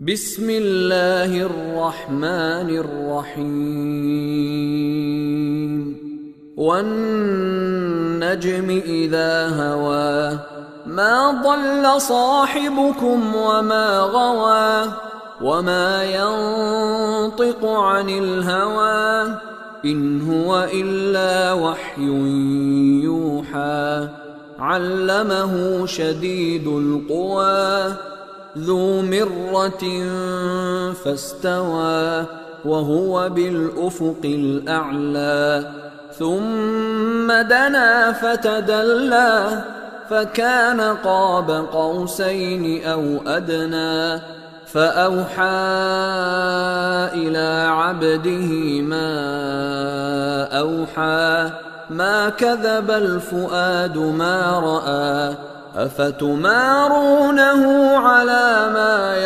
بسم الله الرحمن الرحيم والنجم إذا هوى ما ضل صاحبكم وما غوى وما ينطق عن الهوى إن هو إلا وحي يوحى علمه شديد القوى ذو مرة فاستوى وهو بالأفق الأعلى ثم دنا فتدلى فكان قاب قوسين أو أدنى فأوحى إلى عبده ما أوحى ما كذب الفؤاد ما رأى أفتمارونه على ما يرى